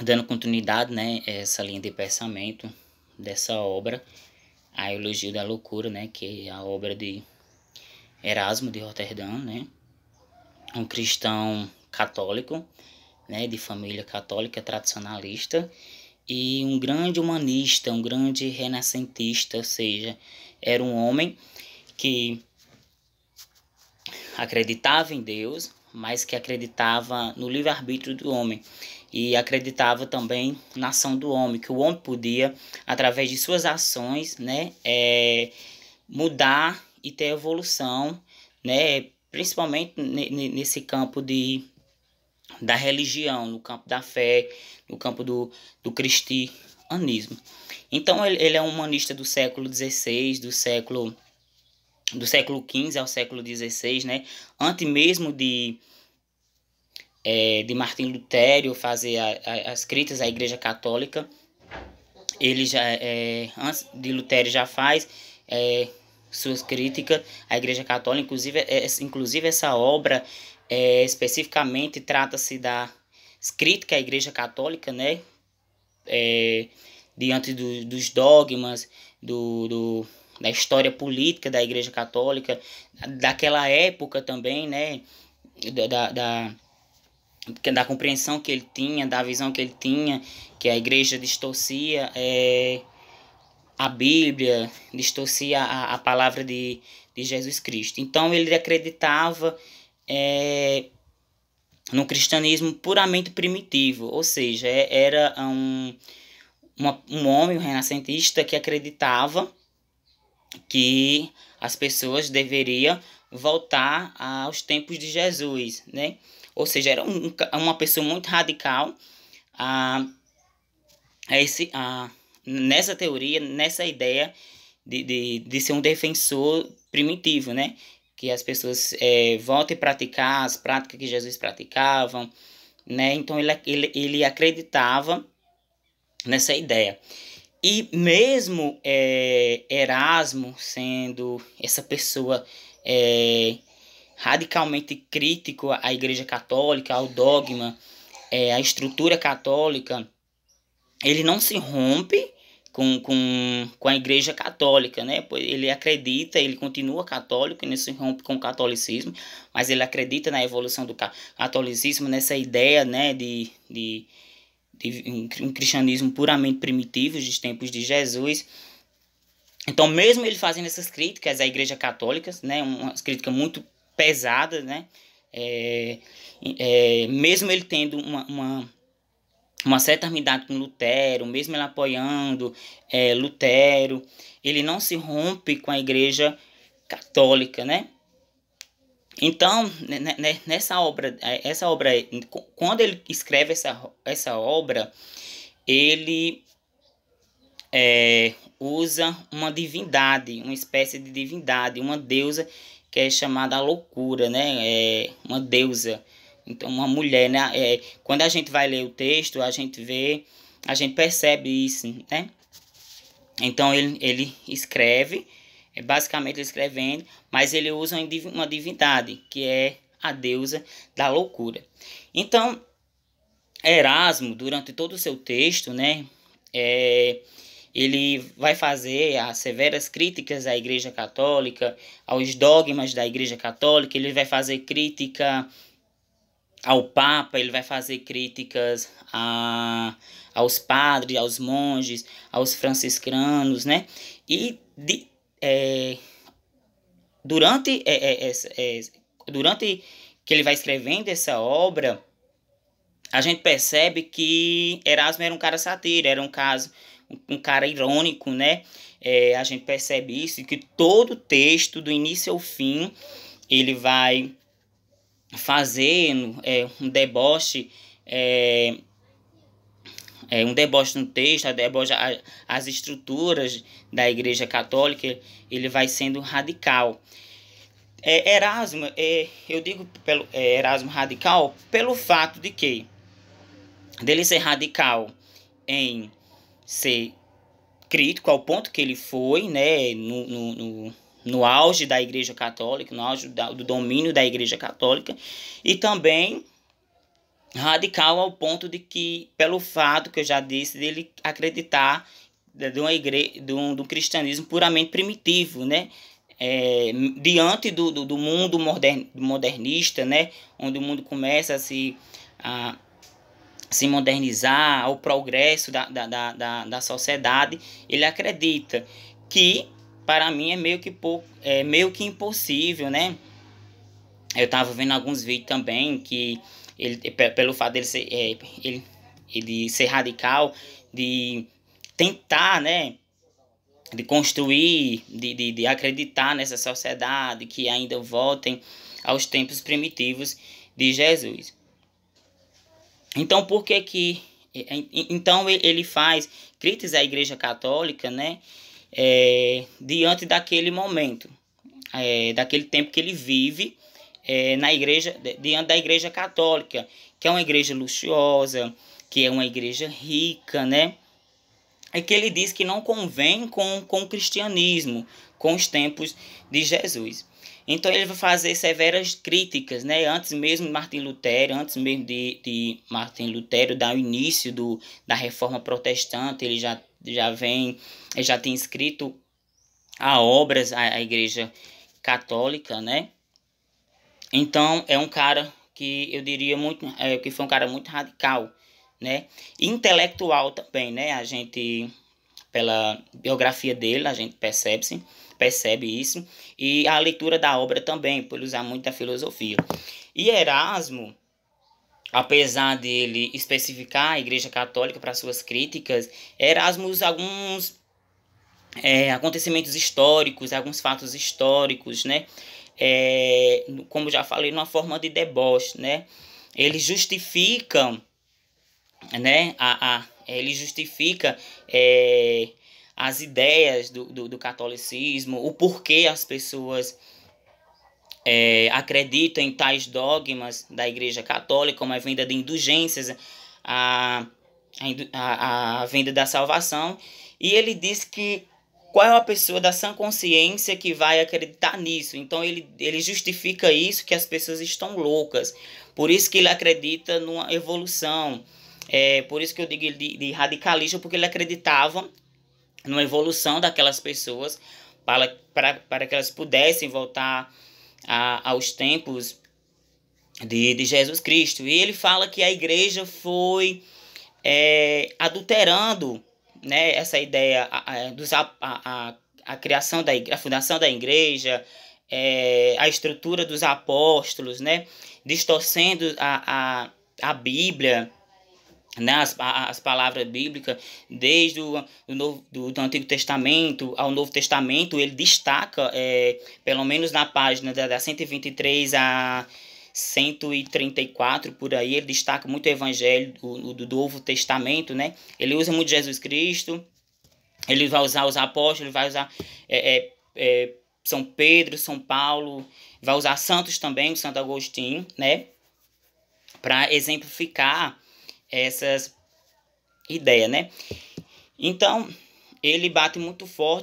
dando continuidade, né, a essa linha de pensamento dessa obra, A Elogio da Loucura, né, que é a obra de Erasmo de Roterdã, né, um cristão católico, né, de família católica tradicionalista, e um grande humanista, um grande renascentista, ou seja, era um homem que acreditava em Deus, mas que acreditava no livre-arbítrio do homem e acreditava também na ação do homem, que o homem podia, através de suas ações, né, mudar e ter evolução, né, principalmente nesse campo da religião, no campo da fé, no campo do cristianismo. Então ele é um humanista do século XVI, do século XV ao século XVI, né? Antes mesmo de Martim Lutero fazer as críticas à Igreja Católica, ele já, antes de Lutero, já faz suas críticas à Igreja Católica. Inclusive essa obra especificamente trata-se da crítica à Igreja Católica, né? Diante dos dogmas, da história política da Igreja Católica, daquela época também, né? Da compreensão que ele tinha, da visão que ele tinha, que a igreja distorcia a Bíblia, distorcia a palavra de Jesus Cristo. Então ele acreditava no cristianismo puramente primitivo, ou seja, era um homem, um renascentista, que acreditava que as pessoas deveriam voltar aos tempos de Jesus, né? Ou seja, era uma pessoa muito radical nessa teoria, nessa ideia de ser um defensor primitivo, né? Que as pessoas voltem a praticar as práticas que Jesus praticava, né? Então ele acreditava nessa ideia. E mesmo Erasmo, sendo essa pessoa radicalmente crítico à Igreja Católica, ao dogma, à estrutura católica, ele não se rompe com a Igreja Católica, né? Ele acredita, ele continua católico, ele não se rompe com o catolicismo, mas ele acredita na evolução do catolicismo, nessa ideia, né, de um cristianismo puramente primitivo dos tempos de Jesus. Então, mesmo ele fazendo essas críticas à Igreja Católica, né, uma crítica muito pesada, né, mesmo ele tendo uma certa afinidade com Lutero, mesmo ele apoiando Lutero, ele não se rompe com a Igreja Católica, né? Então, essa obra, quando ele escreve essa obra, ele usa uma divindade, uma espécie de divindade, uma deusa que é chamada a loucura, né? Uma deusa, então uma mulher, né? Quando a gente vai ler o texto, a gente percebe isso, né? Então ele escreve, basicamente escrevendo, mas ele usa uma divindade, que é a deusa da loucura. Então, Erasmo, durante todo o seu texto, né, ele vai fazer as severas críticas à Igreja Católica, aos dogmas da Igreja Católica, ele vai fazer crítica ao Papa, ele vai fazer críticas aos padres, aos monges, aos franciscanos, né? E durante que ele vai escrevendo essa obra, a gente percebe que Erasmo era um cara satírico, era um cara irônico, né? A gente percebe isso, que todo o texto, do início ao fim, ele vai fazendo um deboche, um deboche no texto, as estruturas da Igreja Católica, ele vai sendo radical. Erasmo, eu digo Erasmo radical pelo fato de que dele ser radical em ser crítico ao ponto que ele foi, né, no auge da Igreja Católica, no auge do domínio da Igreja Católica, e também radical ao ponto de que, pelo fato que eu já disse, dele acreditar de uma igreja, de um cristianismo puramente primitivo, né? Diante do mundo modernista, né? Onde o mundo começa a se modernizar, ao progresso da sociedade, ele acredita que, para mim, é meio que impossível, né? Eu estava vendo alguns vídeos também que ele, pelo fato dele ser, ele ser radical, de tentar, né, de construir, de acreditar nessa sociedade que ainda voltem aos tempos primitivos de Jesus. Então, por que que... Então, ele faz críticas à Igreja Católica, né, diante daquele momento, daquele tempo que ele vive, na igreja, diante da Igreja Católica, que é uma igreja luxuosa, que é uma igreja rica, né? É que ele diz que não convém com o cristianismo, com os tempos de Jesus. Então ele vai fazer severas críticas, né? Antes mesmo de Martim Lutero, antes mesmo de Martim Lutero dar o início da Reforma Protestante, ele já tem escrito a obras à Igreja Católica, né? Então é um cara que eu diria muito, que foi um cara muito radical, né? Intelectual também, né? A gente, pela biografia dele, a gente percebe isso, e a leitura da obra também, por usar muito da filosofia. E Erasmo, apesar dele especificar a Igreja Católica para suas críticas, Erasmo usa alguns acontecimentos históricos, alguns fatos históricos, né? Como já falei, numa forma de deboche, né? Ele justifica, né? Ele justifica as ideias do catolicismo, o porquê as pessoas acreditam em tais dogmas da Igreja Católica, como a venda de indulgências, a venda da salvação. E ele diz que qual é uma pessoa da sã consciência que vai acreditar nisso? Então ele justifica isso, que as pessoas estão loucas. Por isso que ele acredita numa evolução. Por isso que eu digo de radicalismo, porque ele acreditava numa evolução daquelas pessoas para que elas pudessem voltar aos tempos de Jesus Cristo. E ele fala que a igreja foi adulterando, né, essa ideia a criação a fundação da igreja, a estrutura dos apóstolos, né, distorcendo a Bíblia, né, as palavras bíblicas, desde do Antigo Testamento ao Novo Testamento. Ele destaca, pelo menos na página da 123 a 134, por aí, ele destaca muito o Evangelho do Novo Testamento, né? Ele usa muito Jesus Cristo, ele vai usar os apóstolos, ele vai usar São Pedro, São Paulo, vai usar santos também, o Santo Agostinho, né? Para exemplificar essas ideias, né? Então, ele bate muito forte